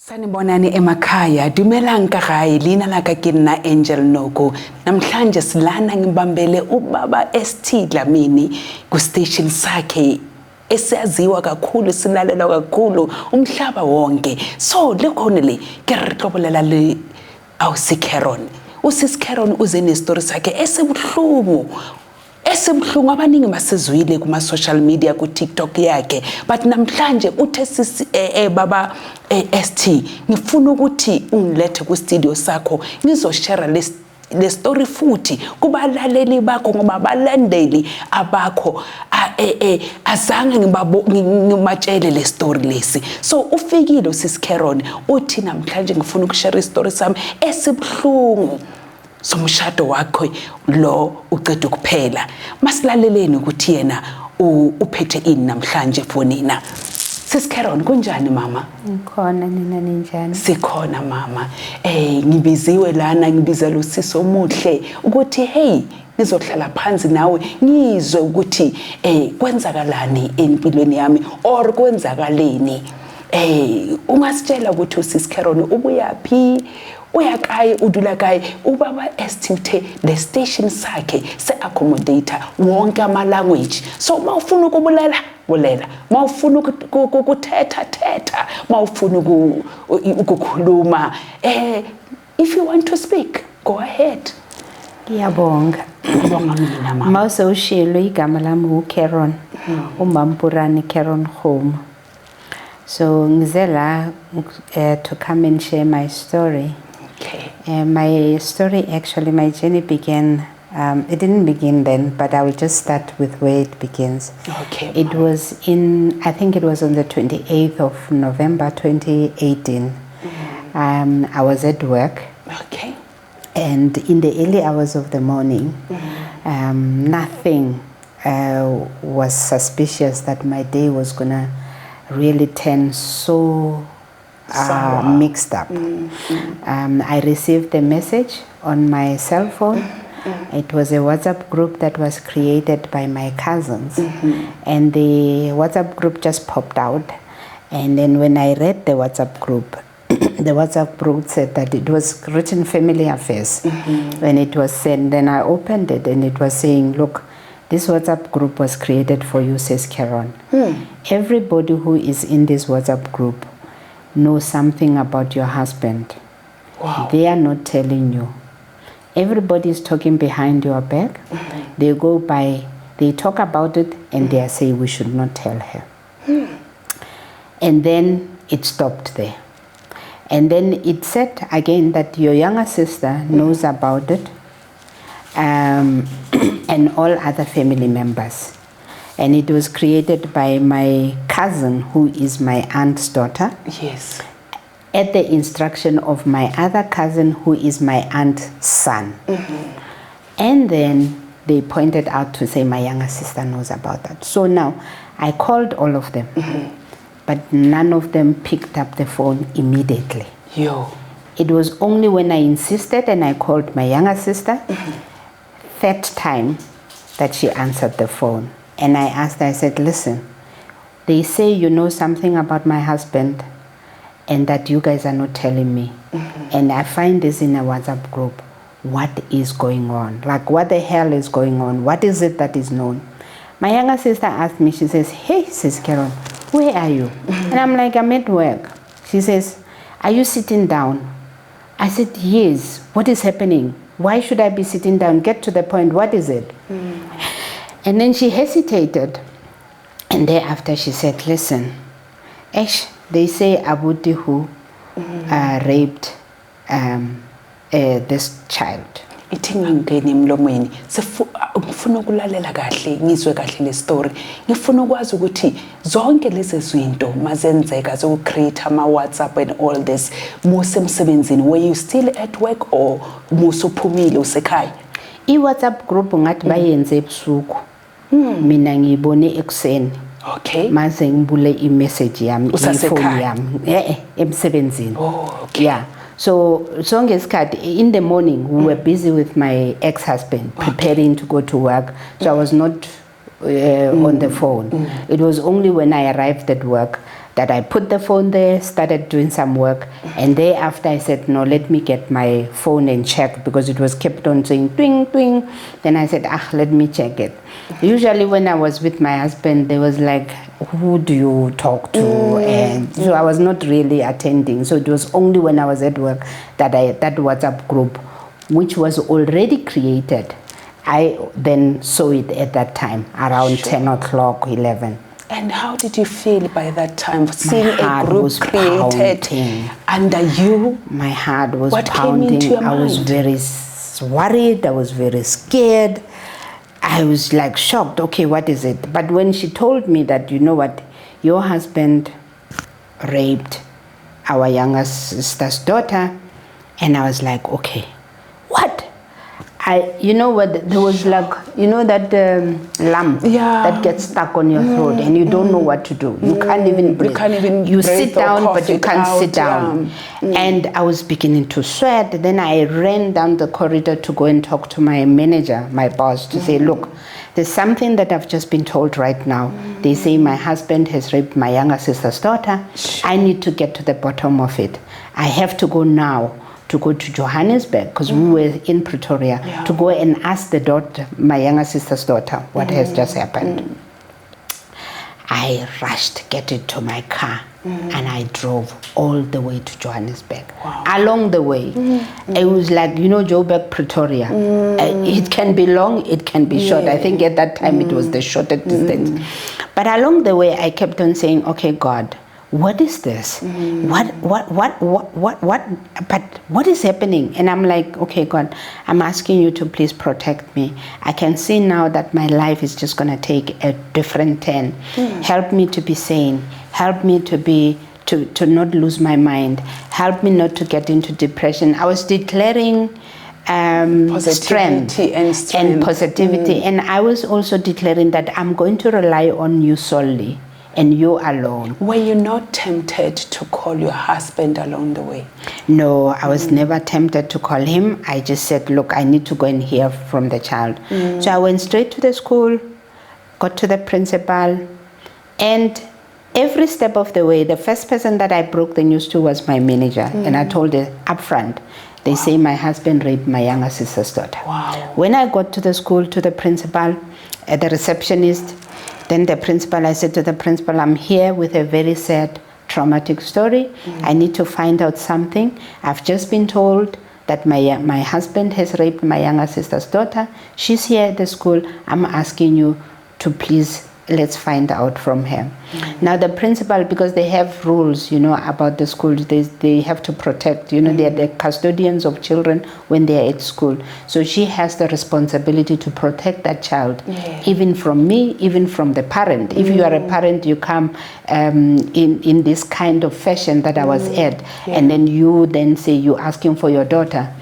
Sanibonani emakhaya, dumelang kae, lina la ka ke nna Angel Noko. Namhlanje silana ngibambele ubaba ST Dlamini ku station sakhe esiyaziwa kakhulu, silalelwa kakhulu umhlaba wonke. So lekhona le ke re tlobolela le awusikheron. Usisikeron uze ne story sakhe esibuhlungu. Esibuhlungu abaningi basizwile kuma social media ku TikTok yakhe, but namhlanje uthe sisi baba ST ngifuna ukuthi ungilethe ku studio sakho ngizoshare le story futhi kubalaleli bakho ngoba balandeli abakho azange ngimatshele le story lesi. So ufikile usisikeron uthi namhlanje ngifuna ukushare istory sami esibuhlungu somshado wakho lo uqeda ukuphela. Masilaleleni ukuthi yena uphethe ini namhlanje fonina. Sisikeron kunjani mama? Ngikhona nina ninjani? Sikhona mama. Ngibiziwe lana ngibizela uSiso omuhle ukuthi hey ngizohlala phansi nawe ngizwe ukuthi kwenzakalani empilweni yami or kwenzakaleni. Ungasitshela ukuthi uSisikeron ubuyaphi? Uyakaye udula kaye ubaba ST uthe le station sakhe se accommodator wonke ama language. So mawufuna ukubulela bulela, mawufuna ukuthetha thetha, mawufuna ukukhuluma if you want to speak go ahead. Ngiyabonga. Ngibonga mina mama. Mawusewushilo igama lami uKeron, uMampurani Keron Home. So ngizela to come and share my story. Okay. My story, actually, my journey began, it didn't begin then, but I will just start with where it begins. Okay. It was I think it was on the 28th of November 2018. I was at work. Okay. And in the early hours of the morning, nothing was suspicious that my day was going to really turn so mixed up. I received a message on my cell phone. It was a WhatsApp group that was created by my cousins. And the WhatsApp group just popped out. And then when I read the WhatsApp group, the WhatsApp group said that it was written family affairs. When it was sent, then I opened it and it was saying, look, this WhatsApp group was created for you, says Keron. Everybody who is in this WhatsApp group knows something about your husband. Wow. They are not telling you. Everybody is talking behind your back. They go by, they talk about it and they are saying we should not tell her. And then it stopped there. And then it said again that your younger sister knows about it. And all other family members. And it was created by my cousin, who is my aunt's daughter. Yes. At the instruction of my other cousin, who is my aunt's son. And then they pointed out to say my younger sister knows about that. So now I called all of them, but none of them picked up the phone immediately. Yo. It was only when I insisted and I called my younger sister, third time, that she answered the phone. And I asked her, I said, listen, they say you know something about my husband and that you guys are not telling me. And I find this in a WhatsApp group. What is going on? Like, what the hell is going on? What is it that is known? My younger sister asked me, she says, hey, Sis Keron, where are you? And I'm like, I'm at work. She says, are you sitting down? I said, yes. What is happening? Why should I be sitting down? Get to the point. What is it? And then she hesitated. And thereafter she said, listen, Ash, they say Abuti who raped this child. Ithi ngingene emlomweni ngifuna ukulalela kahle ngizwe kahle le story. Ngifuna ukwazi ukuthi zonke lezi zinto mazenzeka zokucreate ama WhatsApp and all this musemsebenzini, were you still at work or musuphumile usekhaya? I-WhatsApp group ngathi bayenze ebusuku. Mina ngiyibone ekuseni. Okay. Maze ngibule i-message yami, ifoni yami emsebenzini. Oh, okay. Yeah. So in the morning we were busy with my ex-husband preparing to go to work. So I was not on the phone. It was only when I arrived at work that I put the phone there, started doing some work, and thereafter I said, no, let me get my phone and check, because it was kept on saying twing, twing. Then I said, let me check it. Usually when I was with my husband, there was like, who do you talk to? And so I was not really attending. So it was only when I was at work that that WhatsApp group, which was already created, I then saw it at that time, around 10 o'clock, 11. And how did you feel by that time, seeing a group was created pounding. under you? My heart was What pounding. came into your I was mind? very worried. I was very scared. I was like shocked. Okay, what is it? But when she told me that, you know what, your husband raped our younger sister's daughter, and I was like, okay, what? You know what, there was like, you know that lump that gets stuck on your throat and you don't know what to do. You can't even breathe. You can't even You breathe sit or down, cough but you it can't out, sit down. And I was beginning to sweat. Then I ran down the corridor to go and talk to my manager, my boss, to say, look, there's something that I've just been told right now. They say my husband has raped my younger sister's daughter. I need to get to the bottom of it. I have to go now, to go to Johannesburg, because we were in Pretoria, to go and ask the daughter, my younger sister's daughter, what has just happened. I rushed, get into my car, and I drove all the way to Johannesburg. Along the way, it was like, you know, Joburg, Pretoria. It can be long, it can be short. I think at that time it was the shortest distance. But along the way, I kept on saying, okay, God, what is this? But what is happening? And I'm like, okay, God, I'm asking you to please protect me. I can see now that my life is just going to take a different turn. Help me to be sane. Help me to not lose my mind. Help me not to get into depression. I was declaring strength and positivity. And I was also declaring that I'm going to rely on you solely. And you alone. Were you not tempted to call your husband along the way? No, I was never tempted to call him. I just said, look, I need to go and hear from the child. So I went straight to the school, got to the principal, and every step of the way, the first person that I broke the news to was my manager. And I told her up front, they say my husband raped my younger sister's daughter. When I got to the school, to the principal, the receptionist, then the principal, I said to the principal, I'm here with a very sad, traumatic story. I need to find out something. I've just been told that my husband has raped my younger sister's daughter. She's here at the school. I'm asking you to please, let's find out from her. Now the principal, because they have rules, you know, about the school, they have to protect, you know, they're the custodians of children when they're at school. So she has the responsibility to protect that child, even from me, even from the parent. If you are a parent, you come in this kind of fashion that I was at, and then you then say you're asking for your daughter,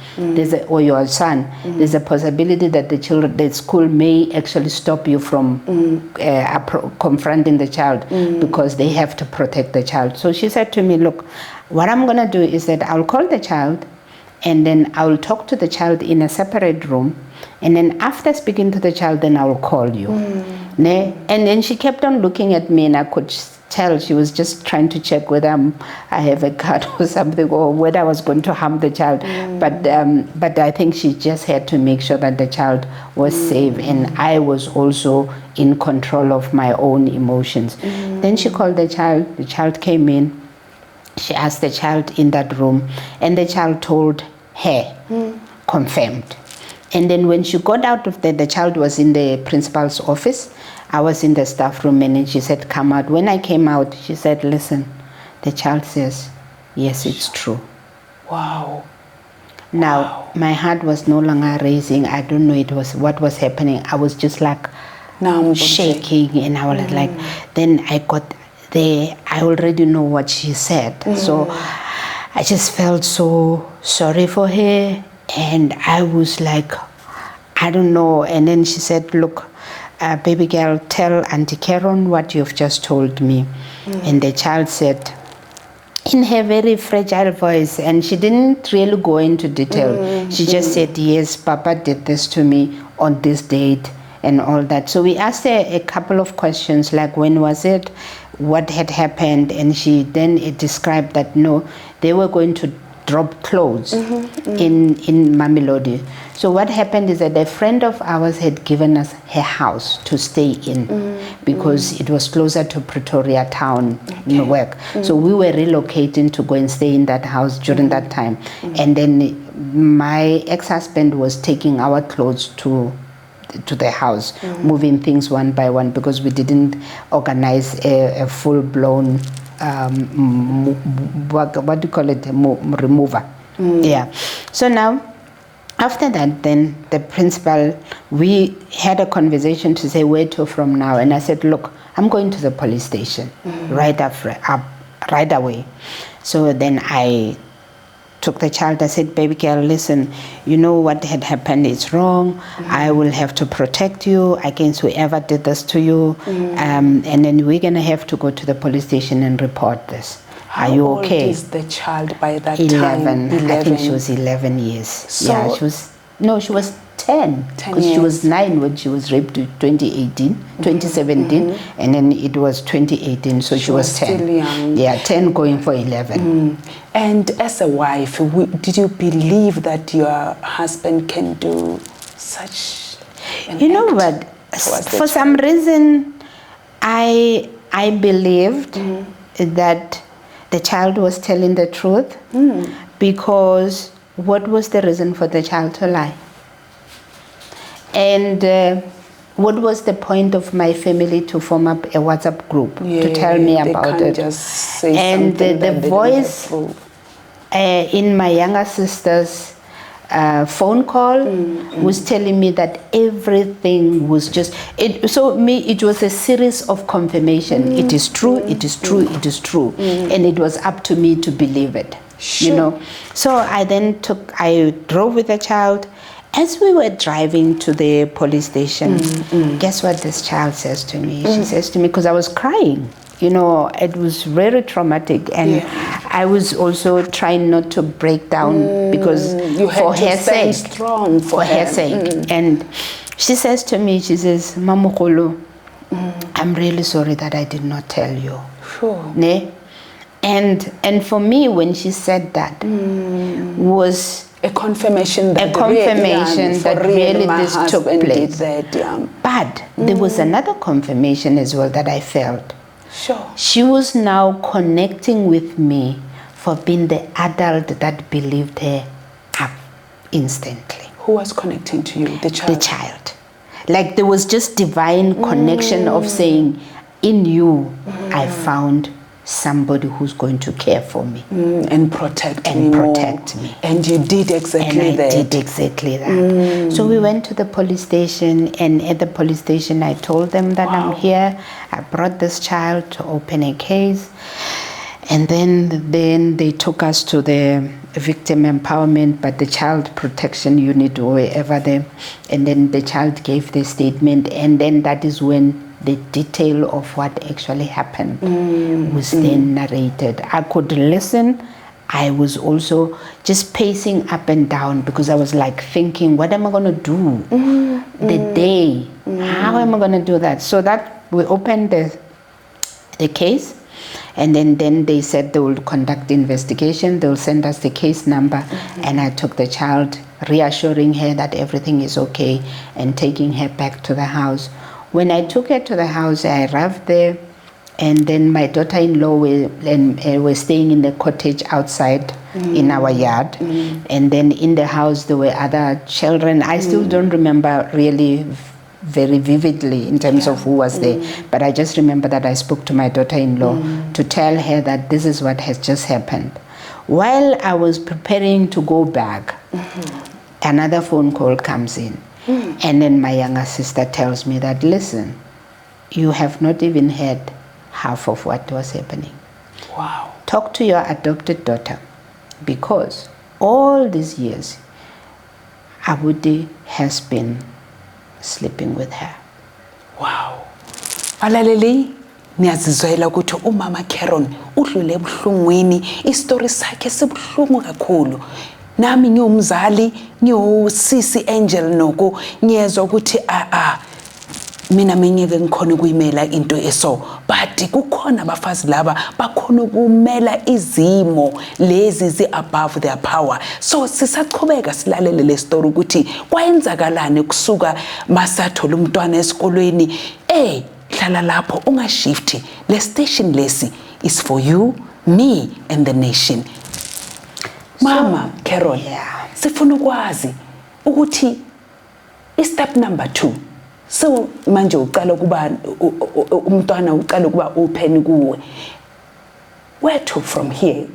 or your son, there's a possibility that the school may actually stop you from confronting the child, because they have to protect the child. So she said to me, look, what I'm going to do is that I'll call the child, and then I'll talk to the child in a separate room, and then after speaking to the child, then I'll call you. And then she kept on looking at me, and I could tell she was just trying to check whether I have a cut or something, or whether I was going to harm the child. But I think she just had to make sure that the child was safe, and I was also in control of my own emotions. Then she called the child came in, she asked the child in that room, and the child told her, confirmed. And then when she got out of there, the child was in the principal's office. I was in the staff room, and she said, come out. When I came out, she said, listen, the child says, yes, it's true. Wow. Now, my heart was no longer racing. I don't know what was happening. I was just like shaking, and I was like, then I got there, I already know what she said. So I just felt so sorry for her, and I was like, I don't know. And then she said, look, baby girl, tell Auntie Karen what you've just told me. And the child said, in her very fragile voice, and she didn't really go into detail. She just said, yes, Papa did this to me on this date and all that. So we asked her a couple of questions, like when was it? what had happened, and she then described that no, they were going to drop clothes in Mamelodi. So what happened is that a friend of ours had given us her house to stay in because it was closer to Pretoria town in work. So we were relocating to go and stay in that house during that time. And then my ex-husband was taking our clothes to the house, moving things one by one because we didn't organize a full-blown what do you call it, remover. Yeah. So now after that, then the principal, we had a conversation to say where to from now, and I said, look, I'm going to the police station right away. So then I took the child. I said, baby girl, listen, you know what had happened is wrong. I will have to protect you against whoever did this to you. And then we're going to have to go to the police station and report this. Are you okay? How old is the child by that 11. time? 11. I think she was 11 years. So yeah, she was 10. 10 Because she years. was 9 when she was raped in 2017. And then it was 2018, so she was 10. Still young. Yeah, 10 going for 11. And as a wife, did you believe that your husband can do such an You know act what? towards the For some reason, I believed that the child was telling the truth because what was the reason for the child to lie? And what was the point of my family to form up a WhatsApp group to tell me they about can't it? just say And something that the they don't voice have proof. in my younger sister's phone call was telling me that everything was just it. So it was a series of confirmation. It is true. It is true. It is true. And it was up to me to believe it. Sure. You know. So I drove with the child. As we were driving to the police station, guess what this child says to me? She says to me, because I was crying. You know, it was very traumatic, and I was also trying not to break down because you had for to her stand sake, strong for her her. sake. And she says to me, she says, Mamukulu, I'm really sorry that I did not tell you. Sure. Ne? And for me, when she said that, was A confirmation that really my this took husband place. did that. But there was another confirmation as well that I felt. Sure. She was now connecting with me for being the adult that believed her up instantly. Who was connecting to you? The child? The child. Like there was just divine connection of saying, in you, I found somebody who's going to care for me. And protect me And more. protect me. And you did exactly that. And I did exactly that. So we went to the police station, and at the police station I told them that I'm here. I brought this child to open a case. And then they took us to the victim empowerment, but the child protection unit or wherever there. And then the child gave the statement, and then that is when the detail of what actually happened was then narrated. I could listen. I was also just pacing up and down because I was like thinking, what am I going to do the day? How am I going to do that? So that we opened the case, and then they said they will conduct the investigation. They will send us the case number, and I took the child, reassuring her that everything is okay and taking her back to the house. When I took her to the house, I arrived there, and then my daughter-in-law were staying in the cottage outside in our yard. And then in the house, there were other children. I still don't remember really very vividly in terms of who was there. But I just remember that I spoke to my daughter-in-law to tell her that this is what has just happened. While I was preparing to go back, another phone call comes in. And then my younger sister tells me that, listen, you have not even heard half of what was happening. Wow. Talk to your adopted daughter, because all these years, Abudi has been sleeping with her. Wow. Alaleli, niyazizwela ukuthi umama Caron udlule ebuhlungwini, istory sakhe sibuhlungu kakhulu. Nami ngiyumzali, ngiyosisi Angel noko, ngiyezwa ukuthi mina mengeke ngikhona ukuyimela into eso, but kukhona abafazi laba bakhona ukumela izimo lezi zi-above their power. So sisachubeka silalele le story ukuthi kwayenzakalani kusuka masathola umntwana esikolweni. Hlala lapho ungashifti. Le station lesi is for you, me and the nation. Mama Carol, sifuna ukwazi ukuthi step number 2. So manje uqala kuba umntwana uqala kuba open kuwe. Where to from here?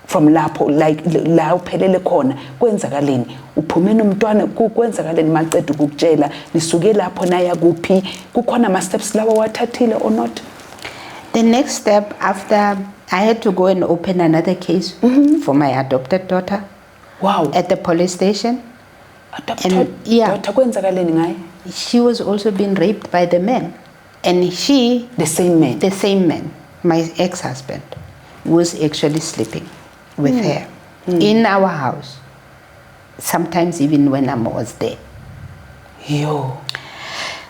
From lapho, like la uphelele khona kwenzakaleni? Uphumene umntwana kwenzakaleni maqeda ukukutshela lisuke lapho naya kuphi? Kukhona ama steps lawa wathathile or not? The next step after I had to go and open another case for my adopted daughter. Wow. At the police station. Adopted daughter kwenzakaleni ngaye? She was also being raped by the man. And she... The same man? The same man, my ex-husband, was actually sleeping with her in our house. Sometimes even when I was there. Yo.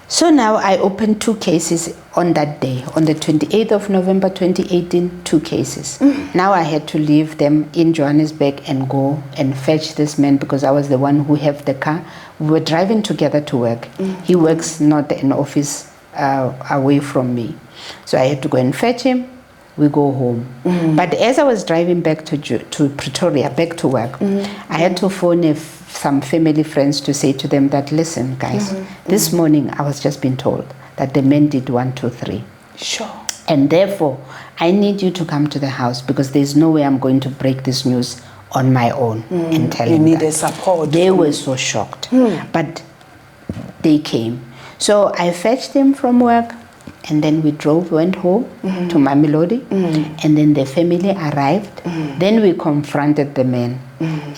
So now I opened 2 cases on that day, on the 28th of November 2018, 2 cases. Now I had to leave them in Johannesburg and go and fetch this man because I was the one who had the car. We were driving together to work. He works not in office away from me. So I had to go and fetch him. We go home. But as I was driving back to Pretoria, back to work, I had to phone some family friends to say to them that, listen, guys, this morning I was just being told that the men did 1, 2, 3. Sure. And therefore, I need you to come to the house because there's no way I'm going to break this news on my own and tell them that. You needed support. They were so shocked. But they came. So I fetched them from work. And then we went home to Mamelodi, and then the family arrived. Then we confronted the man,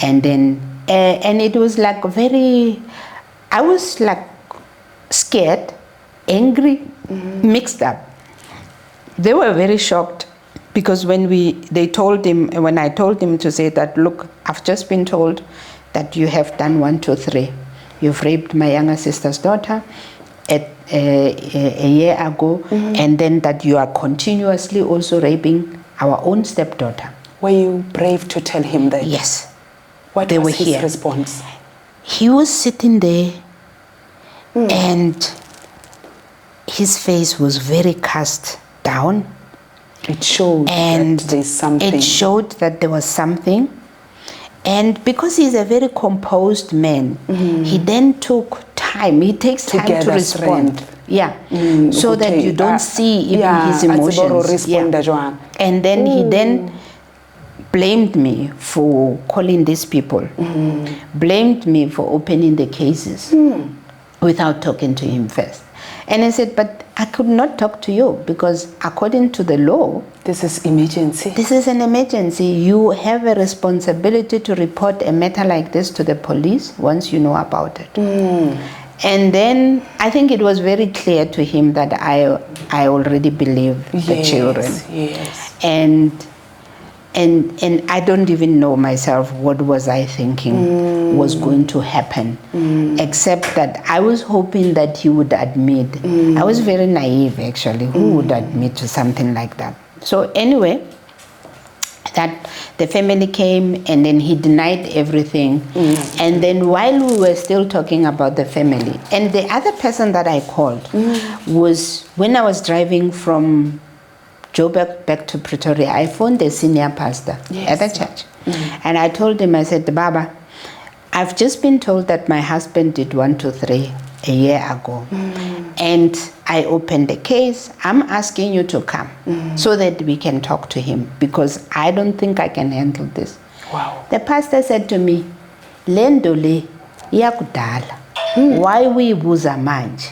and then and it was like I was like scared, angry, mixed up. They were very shocked because when I told him to say that, look, I've just been told that you have done 1, 2, 3. You've raped my younger sister's daughter a year ago, and then that you are continuously also raping our own stepdaughter. Were you brave to tell him that? Yes. What was his response? He was sitting there and his face was very cast down. It showed that there's something. It showed that there was something. And because he's a very composed man, he then took time. He takes time to respond. Strength. Yeah. So that you don't see even his emotions. Yeah. And then he then blamed me for calling these people. Blamed me for opening the cases without talking to him first. And I said, but I could not talk to you because according to the law, this is emergency. This is an emergency. You have a responsibility to report a matter like this to the police once you know about it. And then I think it was very clear to him that I already believe the children. Yes. And I don't even know myself what was I thinking was going to happen, except that I was hoping that he would admit. I was very naive, actually. Who would admit to something like that? So anyway, that the family came and then he denied everything. And then while we were still talking about the family, and the other person that I called was when I was driving from Joburg back to Pretoria, I phoned the senior pastor at the church. And I told him, I said, Baba, I've just been told that my husband did 1, 2, 3 a year ago. And I opened the case. I'm asking you to come so that we can talk to him because I don't think I can handle this. Wow. The pastor said to me, Lendole yakudala. Why we buza manje?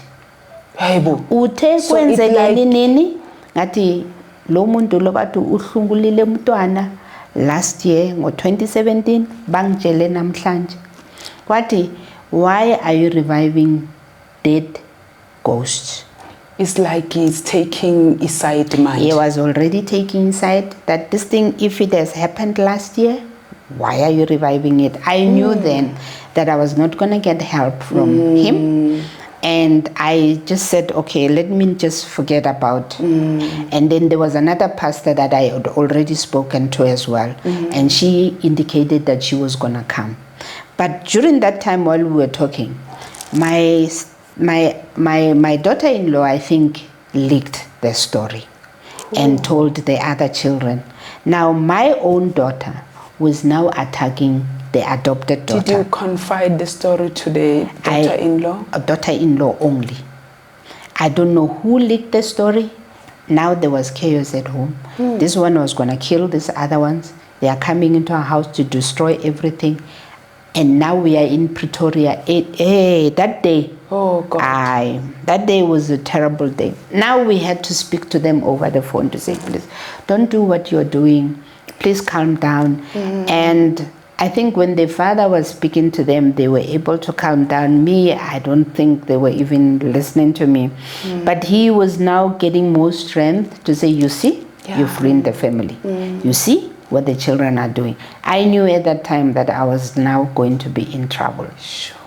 Ute kwenzeleni nini? Ngati lo muntu lo bathu uhlungulile umntwana last year ngo-2017 bangitshele namhlanje. Kwathi, why are you reviving dead ghosts? It's like he's taking his side mind. He was already taking side that this thing, if it has happened last year, why are you reviving it? I knew then that I was not going to get help from him. And I just said, okay, let me just forget about. And then there was another pastor that I had already spoken to as well. And she indicated that she was going to come. But during that time while we were talking, my daughter-in-law, I think, leaked the story and told the other children. Now, my own daughter was now attacking the adopted daughter. Did you confide the story to the daughter-in-law? A daughter-in-law only. I don't know who leaked the story. Now there was chaos at home. This one was going to kill these other ones. They are coming into our house to destroy everything. And now we are in Pretoria. That day, oh God, that day was a terrible day. Now we had to speak to them over the phone to say, please, don't do what you're doing. Please calm down. And I think when the father was speaking to them, they were able to calm down. Me, I don't think they were even listening to me. But he was now getting more strength to say, you see, you've ruined the family. You see what the children are doing. I knew at that time that I was now going to be in trouble. Sure.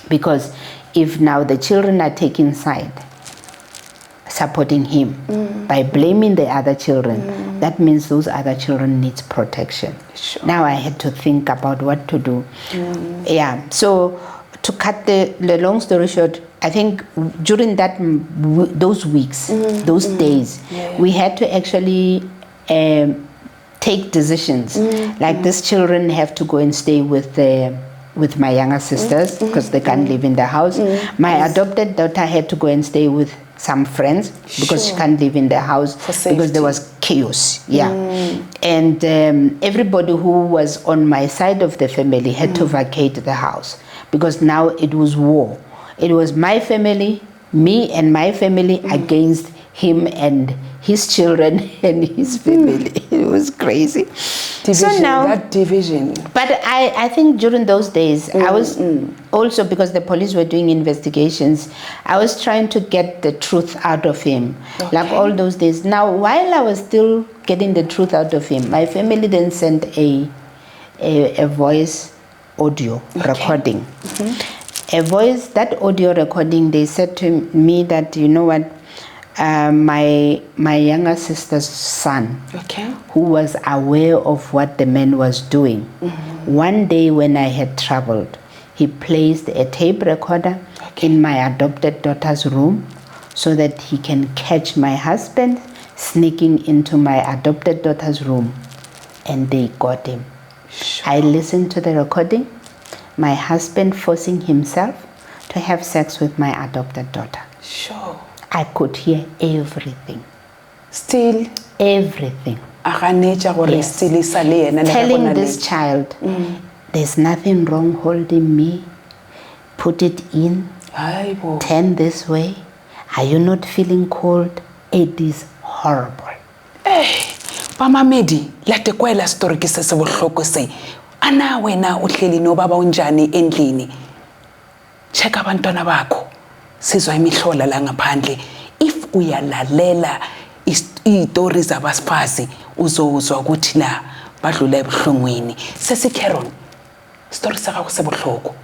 Because if now the children are taking side, supporting him by blaming the other children, that means those other children need protection. Sure. Now I had to think about what to do. Yeah, so to cut the long story short, I think during those weeks, those days, we had to actually take decisions. Like these children have to go and stay with my younger sisters because they can't live in the house. My adopted daughter had to go and stay with some friends because she can't live in the house because there was chaos. And everybody who was on my side of the family had to vacate the house because now it was war. It was my family, me and my family against him and his children and his family. It was crazy. Division, so now, that division. But I think during those days, I was also, because the police were doing investigations, I was trying to get the truth out of him. Like all those days. Now, while I was still getting the truth out of him, my family then sent a voice audio recording. That audio recording, they said to me that, you know what, my younger sister's son, who was aware of what the man was doing, one day when I had traveled, he placed a tape recorder in my adopted daughter's room so that he can catch my husband sneaking into my adopted daughter's room, and they got him. I listened to the recording, my husband forcing himself to have sex with my adopted daughter. I could hear everything. Still? Everything. Yes. Telling this child, there's nothing wrong holding me. Put it in. Turn this way. Are you not feeling cold? It is horrible. Mama Medi, late kwela story ke se bohloko se. Ana wena uhleli no baba unjani endlini. Check abantwana bakho. Sizwa imihlola la ngaphandle. If uyalalela izitori zabasifazi uzozwa ukuthi la badlula ebuhlungwini. Sesikeron. Story saka kusebuhloko.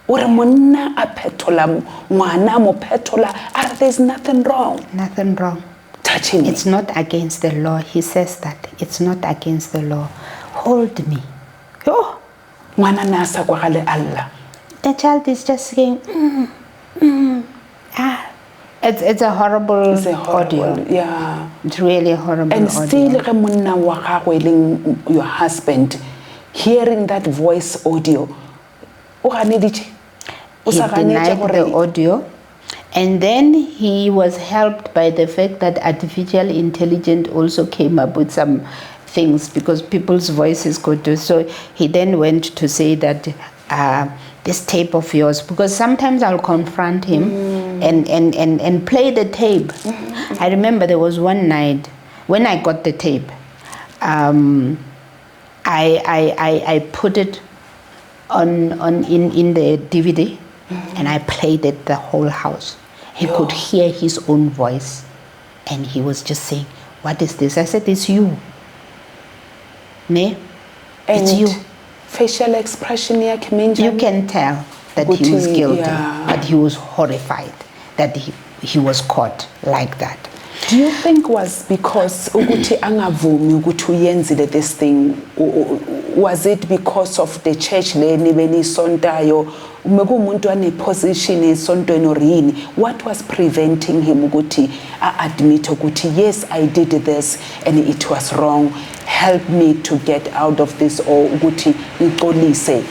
Uri monna a phetola ngwana mo phetola, there's nothing wrong. Nothing wrong. Touching me. It's not against the law. He says that. It's not against the law. Hold me. Yo. Ngwana nasa kwa gale Allah. The child is just saying, It's a horrible audio. Yeah. It's really horrible and audio. Still monna wa gagwe your husband hearing that voice audio. He denied the audio, and then he was helped by the fact that artificial intelligence also came up with some things because people's voices could do. So he then went to say that this tape of yours, because sometimes I'll confront him and play the tape. I remember there was one night when I got the tape, I put it in the DVD, and I played it the whole house. He could hear his own voice, and he was just saying, "What is this?" I said, "It's you. Ne? It's you." Facial expression, you can tell. that he was guilty, Yeah. but he was horrified that he was caught like that. Do you think was because ukuthi angavumi ukuthi uyenzile this thing, was it because of the church leni benisontayo mekumuntu ane position esontweni or yini? What was preventing him ukuthi admit ukuthi yes, I did this and it was wrong, help me to get out of this, or ukuthi ngixolise?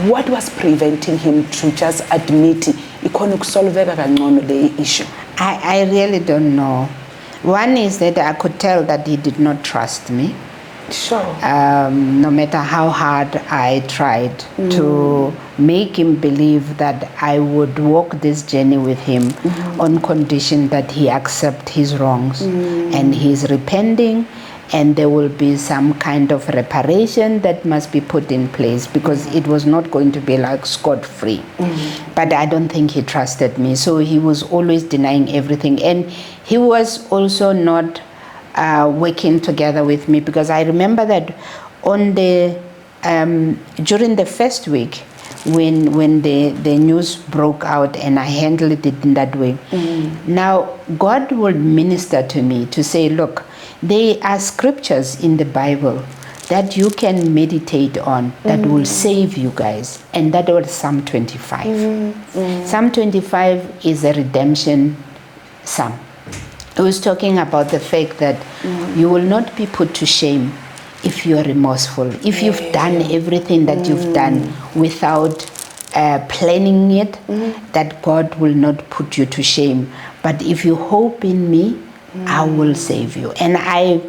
What was preventing him to just admit ikhona ukusolveka kangcono le issue? I really don't know. One is that I could tell that he did not trust me. Sure. No matter how hard I tried to make him believe that I would walk this journey with him on condition that he accept his wrongs and he's repenting, and there will be some kind of reparation that must be put in place, because it was not going to be like scot-free. But I don't think he trusted me, so he was always denying everything, and he was also not working together with me, because I remember that on the during the first week when the news broke out and I handled it in that way. Now God would minister to me to say, look, there are scriptures in the Bible that you can meditate on that will save you guys, and that was Psalm 25. Psalm 25 is a redemption psalm. It was talking about the fact that you will not be put to shame if you are remorseful, if you've done everything that you've done without planning it, that God will not put you to shame. But if you hope in me, I will save you. And I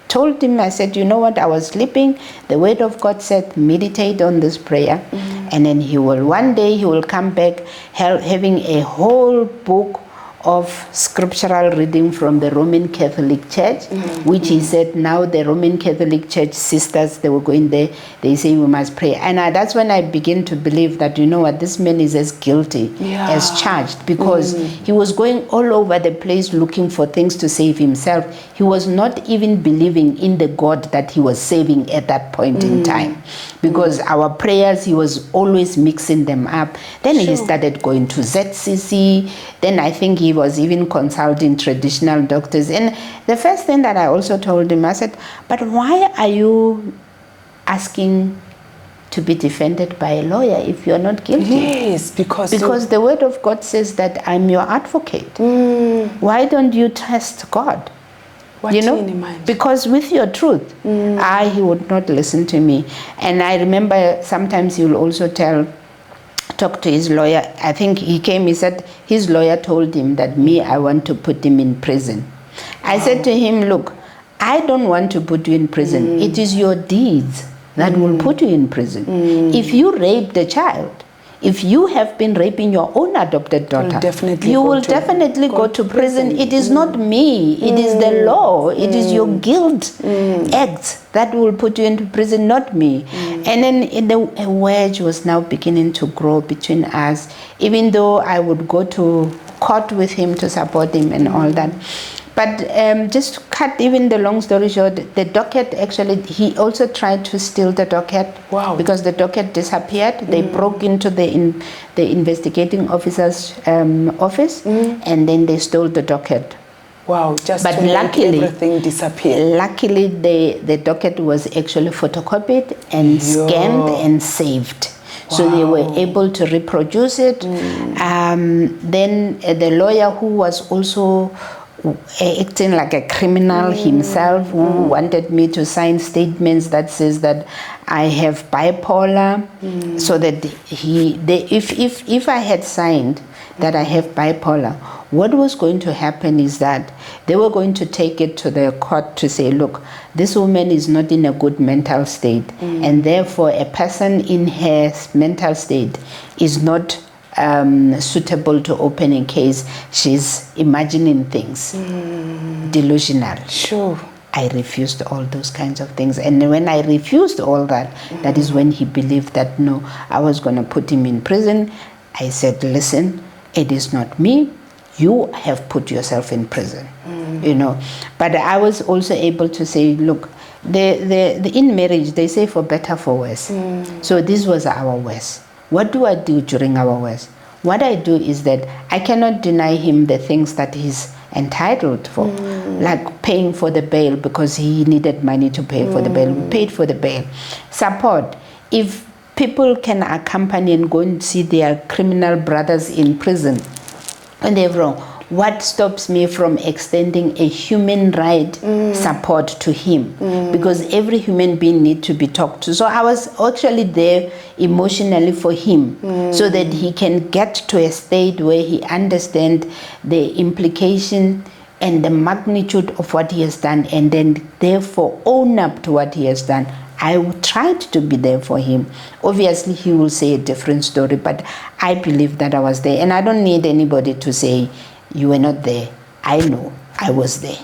told him, I said, you know what, I was sleeping, the word of God said, meditate on this prayer, and then one day he will come back having a whole book of scriptural reading from the Roman Catholic Church, which he said now the Roman Catholic Church sisters, they were going there, they say we must pray. And that's when I begin to believe that, you know what, this man is as guilty as charged, because he was going all over the place looking for things to save himself. He was not even believing in the God that he was saving at that point in time, because our prayers, he was always mixing them up. Then he started going to ZCC, then I think he was even consulting traditional doctors. And the first thing that I also told him, I said, but why are you asking to be defended by a lawyer if you're not guilty? Yes, because the word of God says that I'm your advocate. Why don't you trust God? What you know, because with your truth, he would not listen to me. And I remember sometimes he will also talk to his lawyer. I think he came, he said his lawyer told him that I want to put him in prison. I said to him, look, I don't want to put you in prison. It is your deeds that will put you in prison. If you raped a child, if you have been raping your own adopted daughter, you will definitely go to prison. It is not me, it is the law, it is your guilt acts that will put you into prison, not me. And then a wedge was now beginning to grow between us, even though I would go to court with him to support him and all that. But just to cut even the long story short, the docket actually, he also tried to steal the docket. Wow. Because the docket disappeared. They broke into the investigating officer's office, and then they stole the docket. Wow, just but to luckily, make everything disappear. Luckily, the docket was actually photocopied and scanned and saved. So they were able to reproduce it. Then the lawyer, who was also acting like a criminal himself, who wanted me to sign statements that says that I have bipolar, so that if I had signed that I have bipolar, what was going to happen is that they were going to take it to the court to say, look, this woman is not in a good mental state, and therefore a person in her mental state is not suitable to open a case. She's imagining things, delusional. Sure. I refused all those kinds of things. And when I refused all that, that is when he believed that, no, I was going to put him in prison. I said, listen, it is not me. You have put yourself in prison, you know. But I was also able to say, look, the in marriage, they say for better, for worse. So this was our worse. What do I do during our worst? What I do is that I cannot deny him the things that he's entitled for, like paying for the bail because he needed money to pay for the bail. We paid for the bail. Support. If people can accompany and go and see their criminal brothers in prison when they're wrong, what stops me from extending a human right support to him? Because every human being needs to be talked to. So I was actually there emotionally for him so that he can get to a state where he understands the implication and the magnitude of what he has done, and then therefore own up to what he has done. I tried to be there for him. Obviously, he will say a different story, but I believe that I was there. And I don't need anybody to say, you were not there. I know I was there.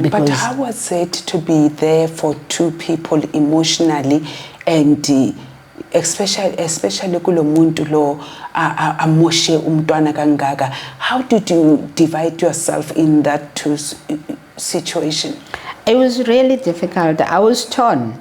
But how was it to be there for two people emotionally, and especially kulo muntu lo amoshe umntwana kangaka? How did you divide yourself in that two situation? It was really difficult. I was torn.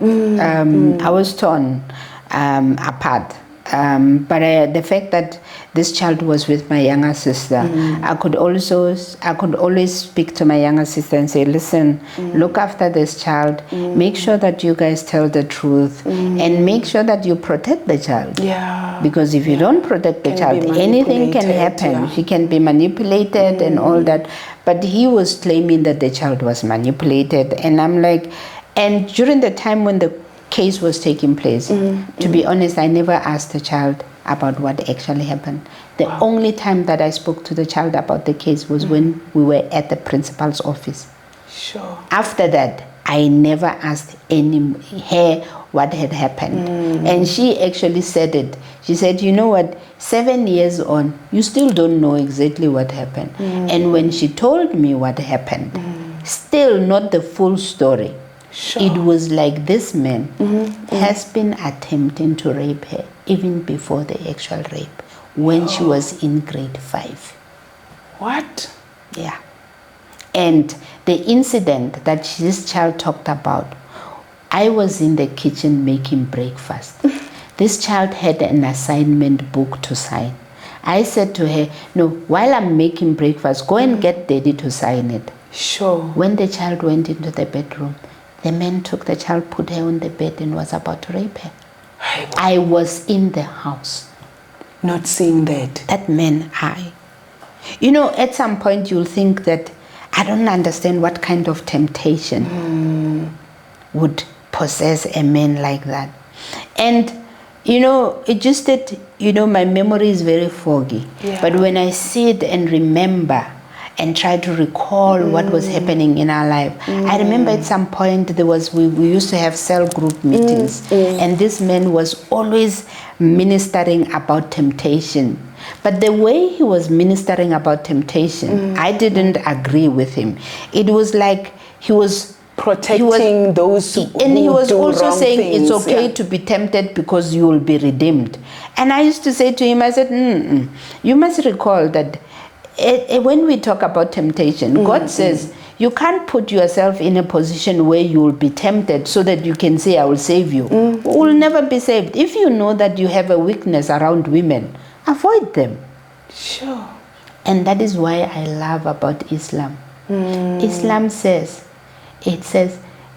I was torn apart. But the fact that this child was with my younger sister, I could always speak to my younger sister and say, listen, look after this child, make sure that you guys tell the truth, and make sure that you protect the child. Yeah. Because if you don't protect the child, anything can happen. Yeah. He can be manipulated and all that. But he was claiming that the child was manipulated. And I'm like, and during the time when the case was taking place, to be honest, I never asked the child about what actually happened. The only time that I spoke to the child about the case was when we were at the principal's office. Sure. After that, I never asked her what had happened. And she actually said it. She said, you know what, 7 years on, you still don't know exactly what happened. And when she told me what happened, still not the full story. Sure. It was like this man has been attempting to rape her even before the actual rape, when she was in grade 5. What? Yeah. And the incident that this child talked about, I was in the kitchen making breakfast. This child had an assignment book to sign. I said to her, no, while I'm making breakfast, go and get daddy to sign it. Sure. When the child went into the bedroom, the man took the child, put her on the bed, and was about to rape her. I was in the house. Not seeing that. That man, you know, at some point you'll think that I don't understand what kind of temptation would possess a man like that. And, you know, it just that, you know, my memory is very foggy. Yeah. But when I see it and remember and try to recall what was happening in our life. I remember at some point we used to have cell group meetings, and this man was always ministering about temptation. But the way he was ministering about temptation, I didn't agree with him. It was like he was protecting those who and he was do also wrong saying things. it's okay to be tempted because you will be redeemed. And I used to say to him, I said, you must recall that when we talk about temptation, God says you can't put yourself in a position where you will be tempted so that you can say, I will save you. You will never be saved. If you know that you have a weakness around women, avoid them. Sure. And that is why I love about Islam. Islam says,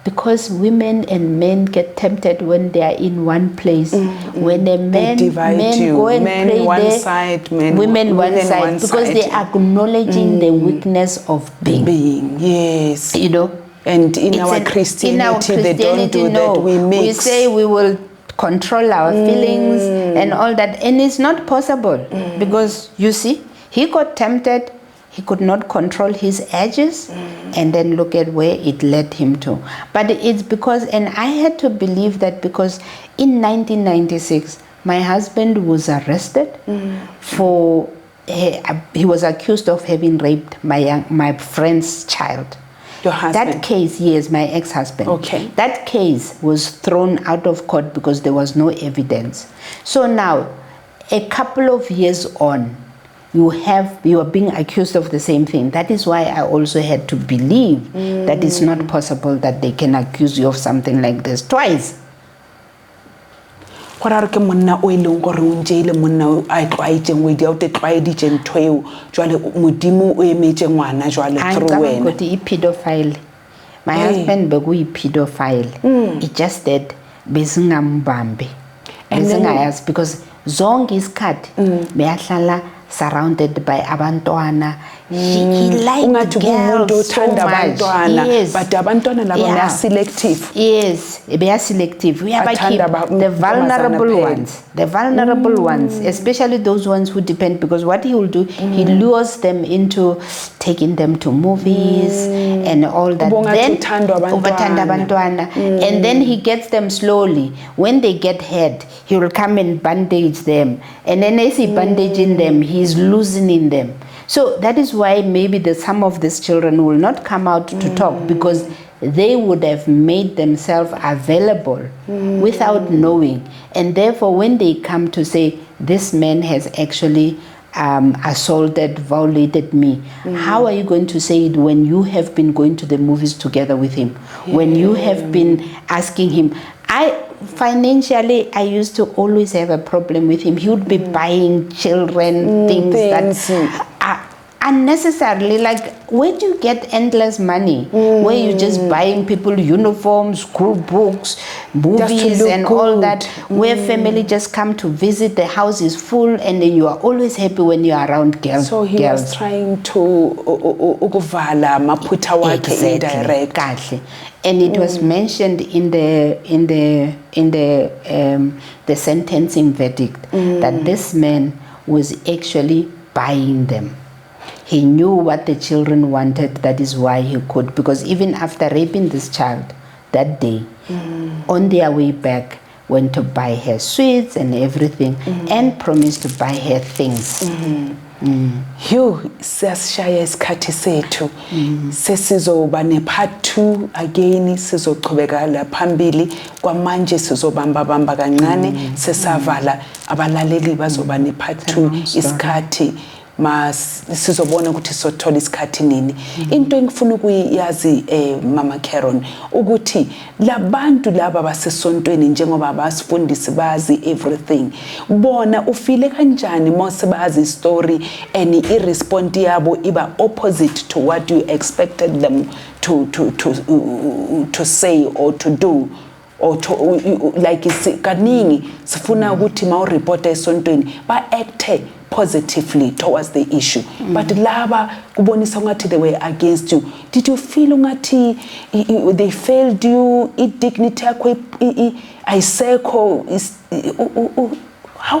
because women and men get tempted when they are in one place. When a men go and pray one there, side, women one side, because they are acknowledging the weakness of being. Yes. You know? And in our Christianity, they don't do that. We mix. We say we will control our feelings and all that. And it's not possible. Because, you see, he got tempted. He could not control his edges, and then look at where it led him to. But it's because, and I had to believe that because in 1996, my husband was arrested for, he was accused of having raped my friend's child. Your husband? That case, yes, my ex-husband. Okay. That case was thrown out of court because there was no evidence. So now, a couple of years on, you are being accused of the same thing. That is why I also had to believe that it's not possible that they can accuse you of something like this twice. go ra re ke monna o ileng gore o ntseile monna a tlwaetseng wedi o te tlwaeditse ntweo jwale modimo o emetse ngwana jwale through wena I pedophile. My husband beku pedophile. It just that bezingambambi. Bezingayazi because zonke isikhathi beyahlala surrounded by abantwana. He liked girls so much. Yes. But abantwana labo they are selective. Yes, they are selective. We are keep the vulnerable ones. The vulnerable ones, especially those ones who depend, because what he will do, he lures them into taking them to movies and all that. And then he gets them slowly. When they get hurt, he will come and bandage them. And then as he bandaging them, he's loosening them. So that is why maybe some of these children will not come out to talk, because they would have made themselves available without knowing. And therefore, when they come to say, this man has actually assaulted, violated me, how are you going to say it when you have been going to the movies together with him? When you have been asking him, financially, I used to always have a problem with him. He would be buying children things that unnecessarily, like, where do you get endless money? Where you just buying people uniforms, school books, movies and all that, where family just come to visit, the house is full, and then you are always happy when you are around girls. So he was trying to ukuvala maphutha wakhe indirect. And it was mentioned in the sentencing verdict that this man was actually buying them. He knew what the children wanted. That is why he could, because even after raping this child that day, on their way back, went to buy her sweets and everything, and promised to buy her things. Siyashaya isikhathi sethu sesizoba ne-part 2 again, sizoqhubeka la phambili kwamanje sizobamba kancane sesavala abalaleli bazoba ne-part 2 isikhathi sizobona ukuthi sothola isikhathi nini. Into engifuna ukuyazi Mama Caron ukuthi labantu laba basesontweni njengoba abasifundisi bazi everything, bona ufile kanjani mase bazi story and irespond yabo iba opposite to what you expected them to say or to do, or to, like kaningi sifuna ukuthi ma ureport esontweni ba acte positively towards the issue, but laba kubonisa ngathi they were against you. Did you feel ngathi they failed you? Dignity yakho ayisekho? How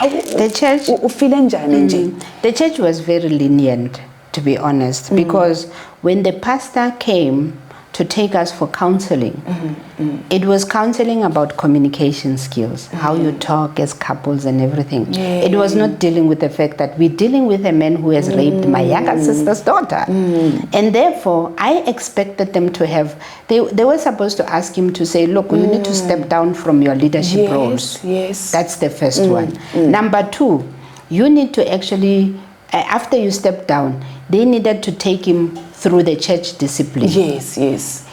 the church ufile njani nje? The church was very lenient, to be honest, because when the pastor came to take us for counseling, it was counseling about communication skills, how you talk as couples and everything. It was not dealing with the fact that we're dealing with a man who has raped my younger sister's daughter. And therefore, I expected them to have, they were supposed to ask him to say, look, you need to step down from your leadership roles. Yes. That's the first one. Number 2, you need to actually, after you step down, they needed to take him through the church discipline. Yes.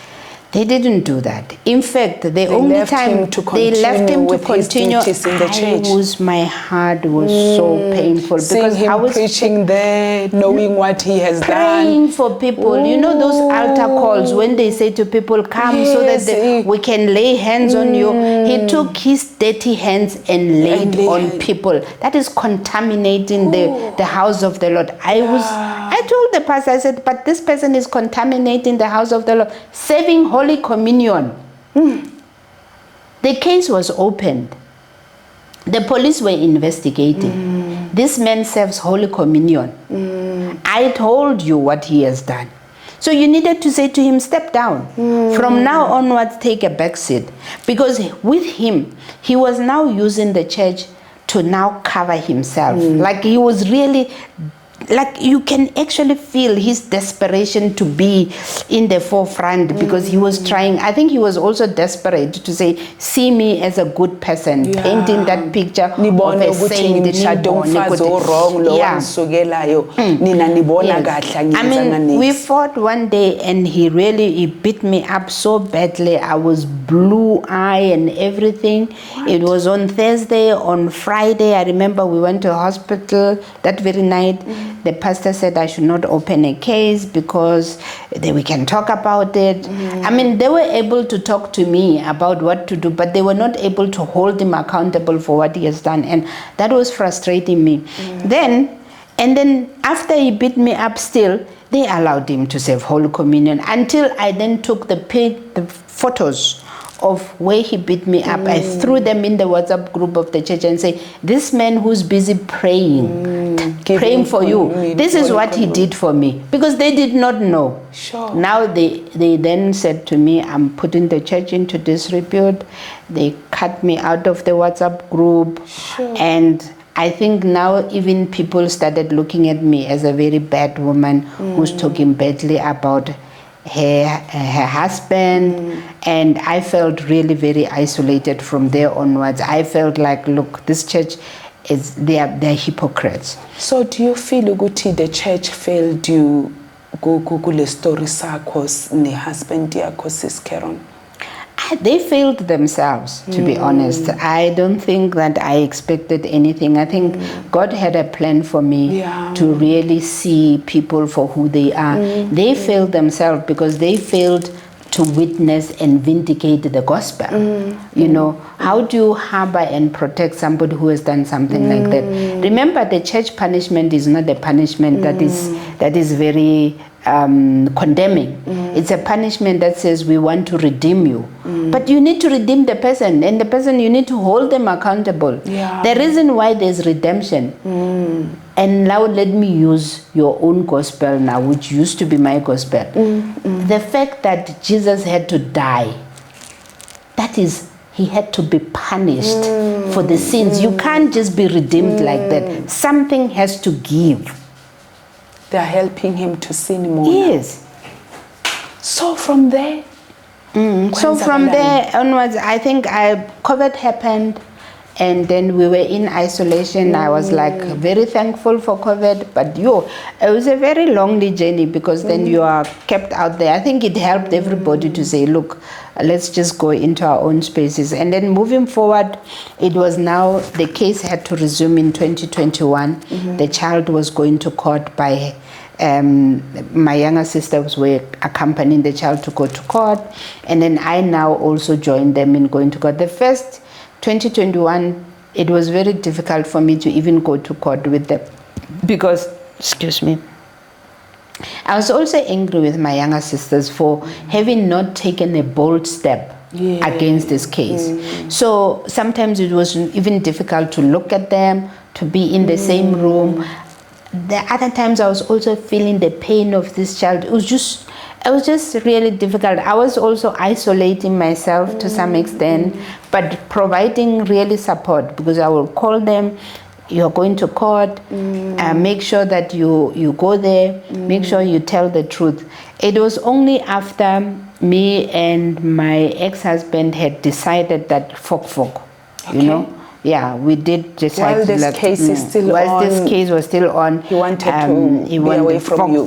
They didn't do that. In fact, the only time they left him to continue, my heart was so painful, because I was preaching there, knowing what he has praying done. for people. You know those altar calls when they say to people, come so that we can lay hands on you. He took his dirty hands and laid on people. That is contaminating the house of the Lord. I told the pastor, I said, but this person is contaminating the house of the Lord, serving Holy Communion. The case was opened. The police were investigating. This man serves Holy Communion. I told you what he has done. So you needed to say to him, step down. From now onwards, take a back seat. Because with him, he was now using the church to now cover himself. Like he was really like you can actually feel his desperation to be in the forefront because he was trying. I think he was also desperate to say, see me as a good person, painting that picture of a saint. I mean, we fought one day and he beat me up so badly. I was blue-eyed and everything. What? It was on Thursday. On Friday, I remember we went to hospital that very night. The pastor said I should not open a case because we can talk about it. I mean, they were able to talk to me about what to do, but they were not able to hold him accountable for what he has done. And that was frustrating me. Then after he beat me up still, they allowed him to serve Holy Communion until I then took the photos of where he beat me up. I threw them in the WhatsApp group of the church and say, this man who's busy praying for you, this is what he did for me. Because they did not know. Sure. Now they then said to me, I'm putting the church into disrepute. They cut me out of the WhatsApp group. Sure. And I think now even people started looking at me as a very bad woman who's talking badly about her husband, and I felt really very isolated from there onwards. I felt like, look, this church they're hypocrites. So do you feel ukuthi the church failed you kule story sakho ne husband yakho Sis Karen? They failed themselves, to be honest. I don't think that I expected anything. I think God had a plan for me to really see people for who they are. They failed themselves because they failed to witness and vindicate the gospel. You know, how do you harbor and protect somebody who has done something like that? Remember, the church punishment is not a punishment that is very condemning. It's a punishment that says we want to redeem you. But you need to redeem the person, and the person, you need to hold them accountable. The reason why there's redemption, and now let me use your own gospel now, which used to be my gospel. The fact that Jesus had to die, that is, he had to be punished for the sins. You can't just be redeemed like that. Something has to give. They're helping him to sin more. Yes. So from there? So from there onwards, I think COVID happened, and then we were in isolation. I was like very thankful for COVID, but it was a very lonely journey because then you are kept out there. I think it helped everybody to say, look, let's just go into our own spaces. And then moving forward, it was now the case had to resume in 2021. The child was going to court by my younger sisters were accompanying the child to go to court, and then I now also joined them in going to court. The first 2021, it was very difficult for me to even go to court with them because, excuse me, I was also angry with my younger sisters for having not taken a bold step against this case. So sometimes it was even difficult to look at them, to be in the same room. The other times I was also feeling the pain of this child. It was just really difficult. I was also isolating myself to some extent, but providing really support, because I will call them, you're going to court, make sure that you go there, make sure you tell the truth. It was only after me and my ex-husband had decided that you know, we did decide. While this case is still on. While this case was still on, he wanted to be away from you.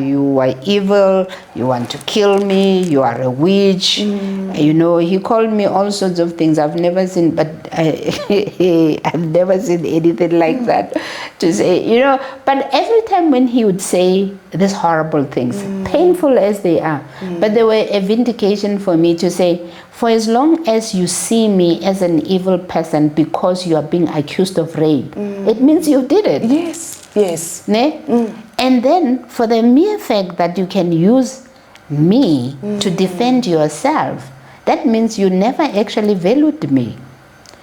You are evil. You want to kill me. You are a witch. You know, he called me all sorts of things I've never seen, but I've never seen anything like that to say, you know. But every time when he would say these horrible things, painful as they are, but they were a vindication for me to say, for as long as you see me as an evil person because you are being accused of rape, it means you did it. Yes. Ne? And then for the mere fact that you can use me to defend yourself, that means you never actually valued me.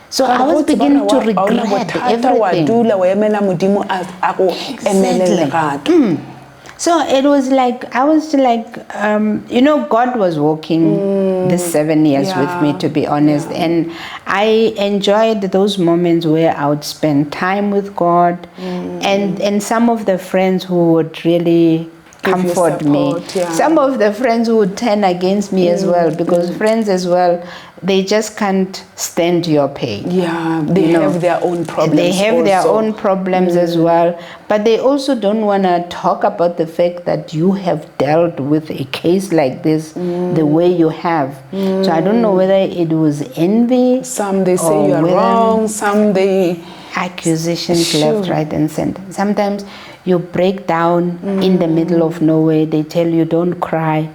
So I was beginning to regret everything. So it was like, I was like, you know, God was walking this 7 years with me, to be honest. And I enjoyed those moments where I would spend time with God, and some of the friends who would really comfort me. Some of the friends who would turn against me as well, because friends as well, they just can't stand your pain. Yeah, they have their own problems. They have their own problems as well, but they also don't want to talk about the fact that you have dealt with a case like this the way you have. So I don't know whether it was envy. Some they say you are wrong, some they... Accusations left, right and center. Sometimes you break down in the middle of nowhere. They tell you don't cry.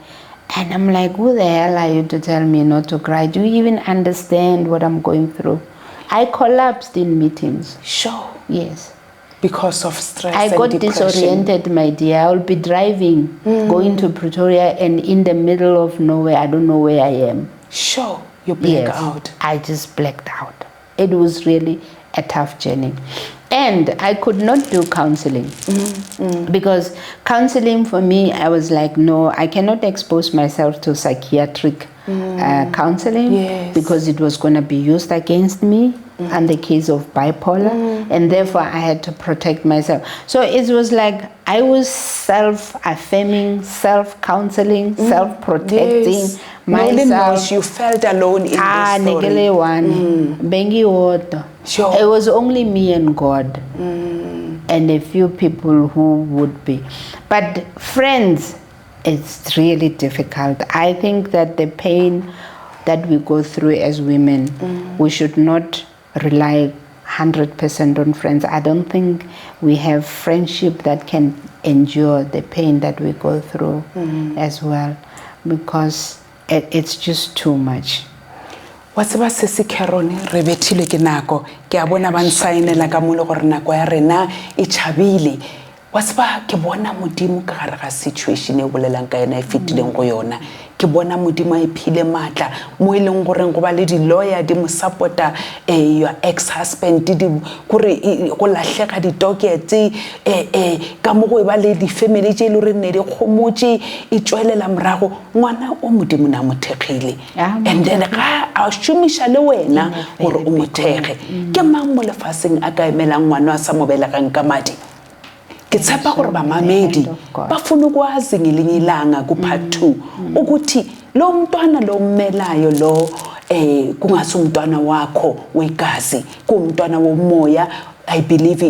And I'm like, who the hell are you to tell me not to cry? Do you even understand what I'm going through? I collapsed in meetings. Sure. Yes. Because of stress I got disoriented, my dear. I'll be driving, going to Pretoria, and in the middle of nowhere, I don't know where I am. Sure. You black out. I just blacked out. It was really a tough journey. And I could not do counseling because counseling for me, I was like, no, I cannot expose myself to psychiatric counseling because it was going to be used against me in the case of bipolar, and therefore I had to protect myself. So it was like I was self-affirming, self-counseling, self-protecting myself. You felt alone in this story. Sure. It was only me and God and a few people who would be. But friends, it's really difficult. I think that the pain that we go through as women, we should not rely 100% on friends. I don't think we have friendship that can endure the pain that we go through as well, because it's just too much. What's about Sisi Kerone, Rebetile Genako, Gabona Van Sainela Gamulo or Naguarena, Ichabili. What's about Kibona Mudimu Karaga situation, Ubolela and I fit in Goyona. Kibona Mudima Pile Mata, Muilongorangobali, lawyer, Dimu supporter, your ex-husband, did Kuri Ola Shaka di Doge, Gamoe Valley, the family Jelurine, Homoji, Ichwele Lamrago, Wana Omudimuna Mutekili. And then I'll show me Shalowena or Umutere. Gemamola fasting Agai Melang, some of Elagamati. Kitsapa gore ba mamedi ba funa ukwazi ngilinyilanga ku part 2 ukuthi lo mntwana lo mmelayo lo kungasi umntwana wakho wegazi kumntwana womoya I believe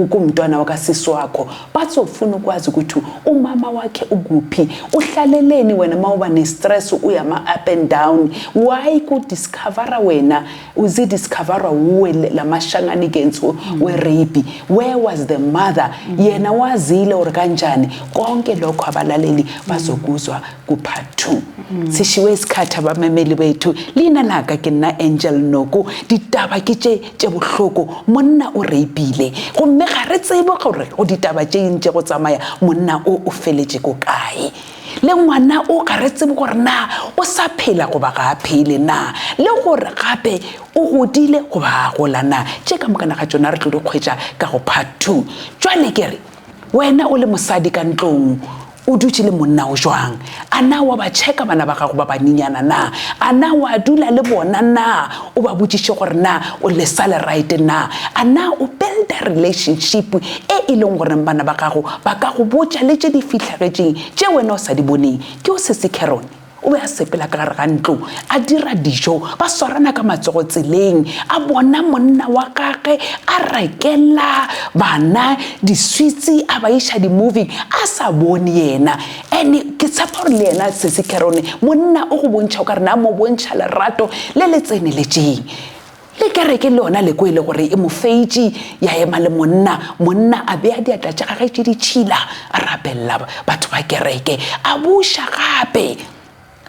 kumntwana wakaSisi wakho bazofuna ukwazi ukuthi umama wakhe ukuphi uhlaleleni wena mawuba ne stress uyama up and down why ku discover wena uzi discover uwe lamashangani genzo we rape where was the mother yena wazile or kanjani konke lokho abalaleli bazokuzwa ku part 2 sishiwe isikhatha abamemeli bethu lina laka ke nna Angel Noku ditaba ke tše bohloko monna o rapile go mme ga re tsebo gore go ditaba tše ntše go tsamaya monna o feletse go kae le ngwana o ka re tsebo gore na o sa phela go ba ga phele na le gore gape o godile go ba gola na tše ka mokana ga tsona re tlo kgwetša ka go part 2 jwale ke re wena o le mosadi ka ntlong o dutse le monna o jwang ana wa ba checka bana ba gago ba baninyana na ana wa dula le bona na o ba botšiše gore na o le sale right na ana o build a relationship e leng gore bana ba gago ba ka go botša le tše di fitlhagetseng tše wena o sa di boneng ke o Sisi Kerone o be a sepela ka gare ga ntlo a dira dijo ba swarana ka matsogo tseleng a bona monna wa gagwe a rekela bana di-sweets a ba iša di-movie a sa bone yena and ke tshepa gore le yena Sisi Kerone monna o go bontšha o ka re na mo bontšha lerato le le tseneletseng le kereke le ona le kwele gore e mo feitše ya ema le monna a bea diatla tša gagwe tše di tšhila a rapella batho ba kereke a buša gape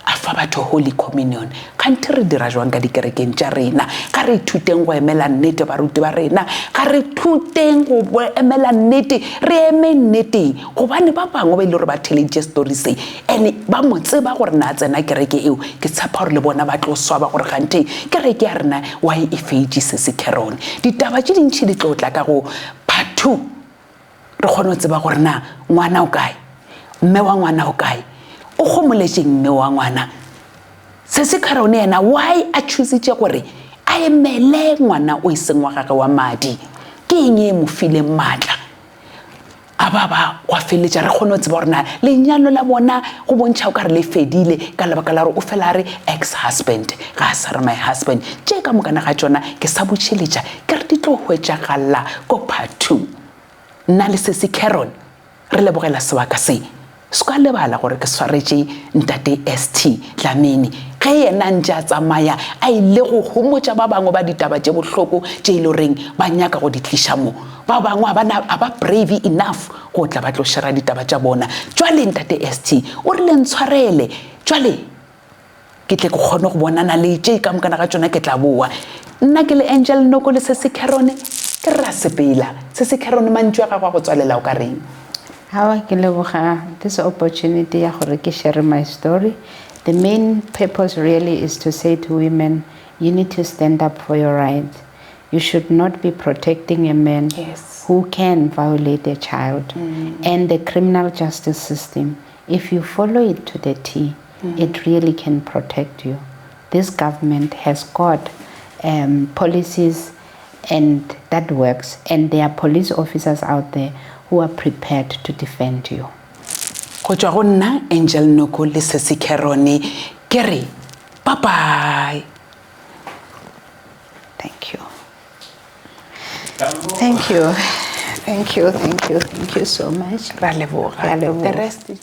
a fa batho Holy Communion kante re dira jwang ka dikerekeng tša rena ka re ithuteng go emela nnete baruti ba rena ka re ithuteng go emela nnete re eme nneteng gobane ba bangwe ba ile gore ba theleditše story se and ba mo tseba gore na tsena kereke eo ke tshepa gore le bona ba tlo swaba gore kante kereke ya rena wa e feitše Sisi Kerone ditaba tše dintšhi di tlo tla ka go part 2 re kgone go tseba gore na ngwana o kae mme wa ngwana o kae o gomoletseng mme wa ngwana se se kharone yena why a choositse gore a emele ngwana o iseng wa gagwe wa madi ke eng e mo file matla a baba kwa feletša re kgone go tseba rena lenyalo la bona go bontšha o ka re le fedile ka lebaka la re o fela re ex-husband ga a sa re my husband tše ka mokana ga tšona ke sa botšheletša ke re di tlo hwetšagala ko part 2 nna le se Caron re lebogela sebaka se ska lebala gore ke swaretše ntate ST Dlamini ge yena ntše a tsamaya a ile go homotša ba bangwe ba ditaba tše bohloko tše ile reng ba nyaka go di tliša mo ba bangwe a ba brave enough go tla ba tlo shera ditaba tša bona jwale ntate ST o rile ntshwarele jwale ke tle ke kgone go bonana le tše ka mokana ga tšona ke tla boa nna ke le Angel Noko le se Caron ke ra sepela se Caron mantšu a gagwe go tswalela o ka reng How ke leboga this opportunity ya gore ke share my story. The main purpose really is to say to women, you need to stand up for your rights. You should not be protecting a man who can violate a child. And the criminal justice system, if you follow it to the T, it really can protect you. This government has got policies and that works, and there are police officers out there who are prepared to defend you. Go tswa go nna Angel Noko le se Caron ke re bye bye. Thank you. Thank you. Thank you. Thank you. Thank you so much. Ra leboga. Ra leboga. The rest is